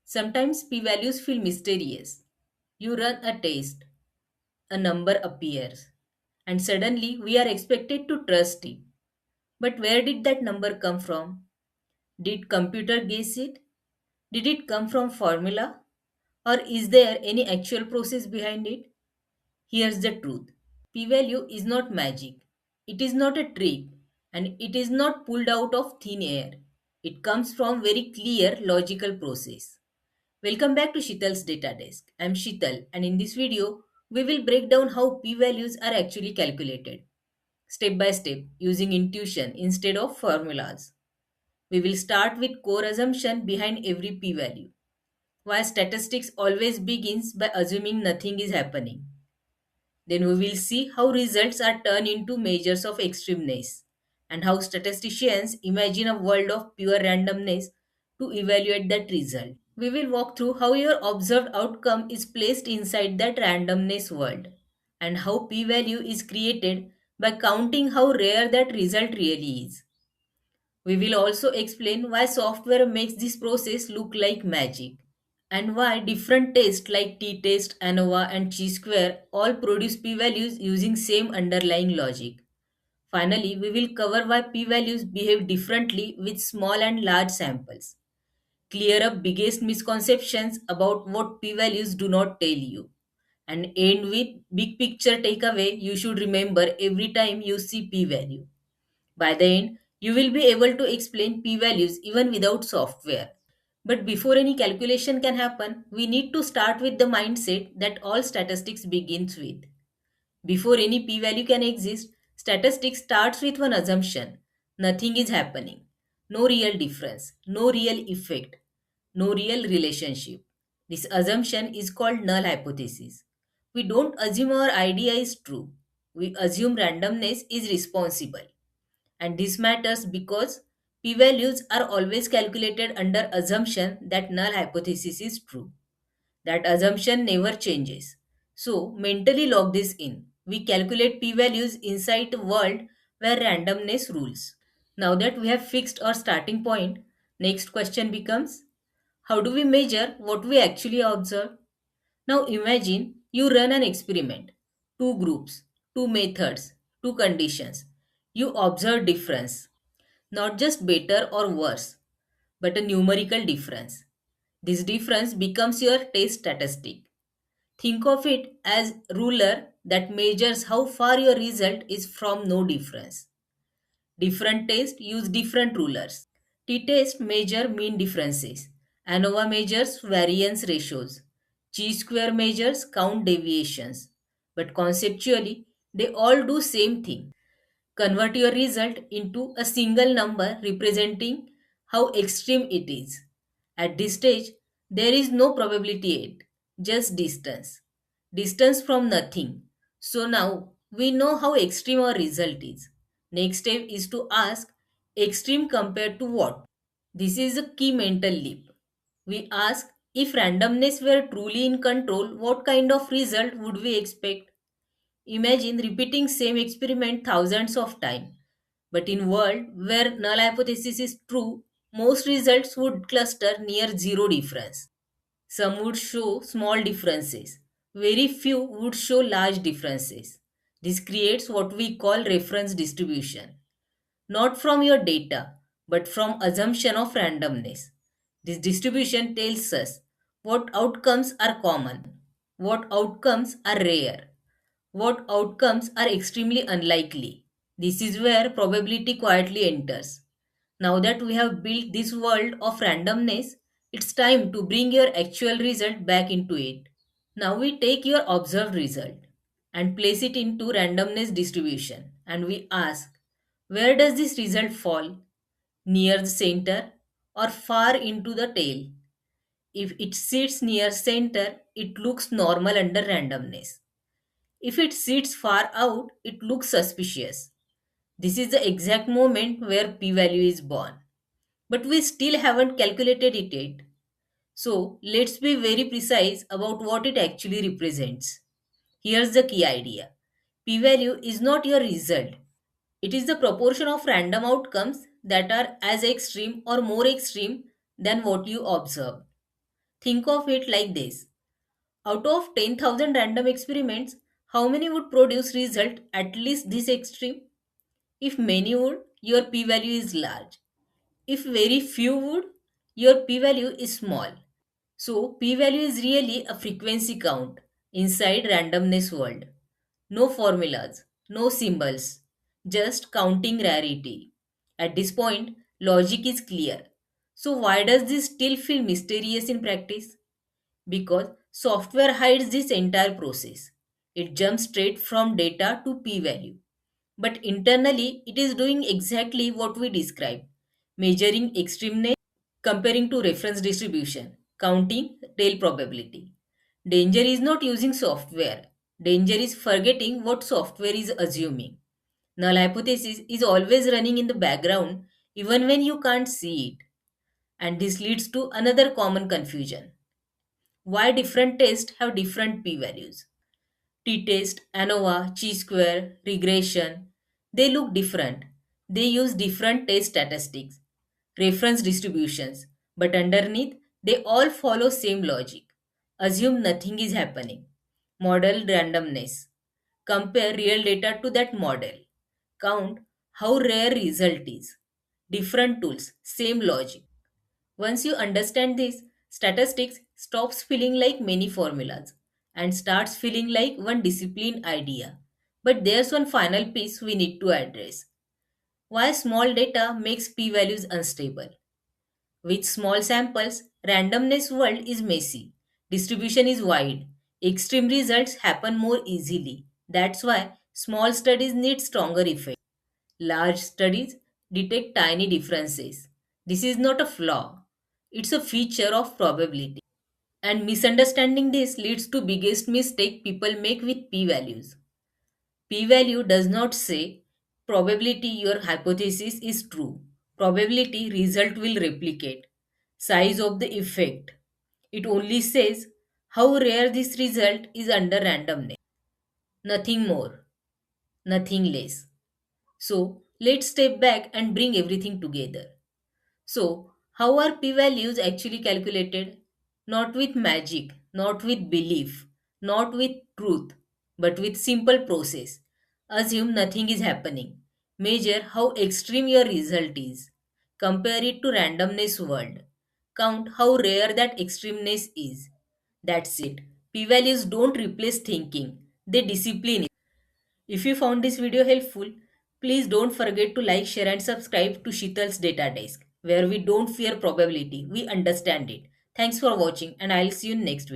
Sometimes p-values feel mysterious. You run a test, a number appears, and suddenly we are expected to trust it. But where did that number come from? Did computer guess it? Did it come from formula? Or is there any actual process behind it? Here's the truth. P-value is not magic. It is not a trick and it is not pulled out of thin air. It comes from very clear logical process. Welcome back to Shital's Data Desk. I'm Shital and in this video we will break down how p-values are actually calculated step by step using intuition instead of formulas. We will start with core assumption behind every p-value. Why statistics always begins by assuming nothing is happening. Then we will see how results are turned into measures of extremeness and how statisticians imagine a world of pure randomness to evaluate that result. We will walk through how your observed outcome is placed inside that randomness world and how p-value is created by counting how rare that result really is. We will also explain why software makes this process look like magic and why different tests like t-test, ANOVA and chi-square all produce p-values using same underlying logic. Finally, we will cover why p-values behave differently with small and large samples. Clear up biggest misconceptions about what p-values do not tell you. And end with big picture takeaway you should remember every time you see p-value. By the end, you will be able to explain p-values even without software. But before any calculation can happen, we need to start with the mindset that all statistics begins with. Before any p-value can exist, statistics starts with one assumption. Nothing is happening. No real difference, no real effect, no real relationship. This assumption is called null hypothesis. We don't assume our idea is true. We assume randomness is responsible. And this matters because p-values are always calculated under assumption that null hypothesis is true. That assumption never changes. So mentally log this in. We calculate p-values inside a world where randomness rules. Now that we have fixed our starting point, next question becomes how do we measure what we actually observe? Now imagine you run an experiment. Two groups, two methods, two conditions. You observe difference. Not just better or worse, but a numerical difference. This difference becomes your test statistic. Think of it as ruler that measures how far your result is from no difference. Different tests use different rulers. T-test measure mean differences. ANOVA measures variance ratios. Chi-square measures count deviations. But conceptually, they all do same thing. Convert your result into a single number representing how extreme it is. At this stage, there is no probability yet, just distance. Distance from nothing. So now we know how extreme our result is. Next step is to ask extreme compared to what? This is a key mental leap. We ask if randomness were truly in control, what kind of result would we expect? Imagine repeating same experiment thousands of times. But in world where null hypothesis is true, most results would cluster near zero difference. Some would show small differences. Very few would show large differences. This creates what we call reference distribution. Not from your data, but from assumption of randomness. This distribution tells us what outcomes are common, what outcomes are rare, what outcomes are extremely unlikely. This is where probability quietly enters. Now that we have built this world of randomness, it's time to bring your actual result back into it. Now we take your observed result and place it into randomness distribution and we ask, where does this result fall? Near the center or far into the tail? If it sits near center, it looks normal under randomness. If it sits far out, it looks suspicious. This is the exact moment where p-value is born. But we still haven't calculated it yet. So let's be very precise about what it actually represents. Here's the key idea. P-value is not your result. It is the proportion of random outcomes that are as extreme or more extreme than what you observe. Think of it like this. Out of 10,000 random experiments, how many would produce result at least this extreme? If many would, your p-value is large. If very few would, your p-value is small. So p-value is really a frequency count inside randomness world. No formulas, no symbols, just counting rarity. At this point, logic is clear. So why does this still feel mysterious in practice? Because software hides this entire process. It jumps straight from data to p-value. But internally, it is doing exactly what we described, measuring extremeness, comparing to reference distribution, counting tail probability. Danger is not using software. Danger is forgetting what software is assuming. Null hypothesis is always running in the background even when you can't see it. And this leads to another common confusion. Why different tests have different p-values? T-test, ANOVA, chi-square, regression, they look different. They use different test statistics, reference distributions, but underneath they all follow same logic. Assume nothing is happening. Model randomness. Compare real data to that model. Count how rare result is. Different tools, same logic. Once you understand this, statistics stops feeling like many formulas and starts feeling like one discipline idea. But there's one final piece we need to address. Why small data makes p-values unstable? With small samples, randomness world is messy. Distribution is wide. Extreme results happen more easily. That's why small studies need stronger effects. Large studies detect tiny differences. This is not a flaw. It's a feature of probability. And misunderstanding this leads to biggest mistake people make with p-values. P-value does not say probability your hypothesis is true. Probability result will replicate. Size of the effect. It only says how rare this result is under randomness. Nothing more, nothing less. So let's step back and bring everything together. So, how are p values actually calculated? Not with magic, not with belief, not with truth, but with simple process. Assume nothing is happening. Measure how extreme your result is. Compare it to randomness world. Count how rare that extremeness is. That's it. P values don't replace thinking, they discipline it. If you found this video helpful, please don't forget to like, share and subscribe to Sheetal's Data Desk, where we don't fear probability, we understand it. Thanks for watching and I'll see you in next video.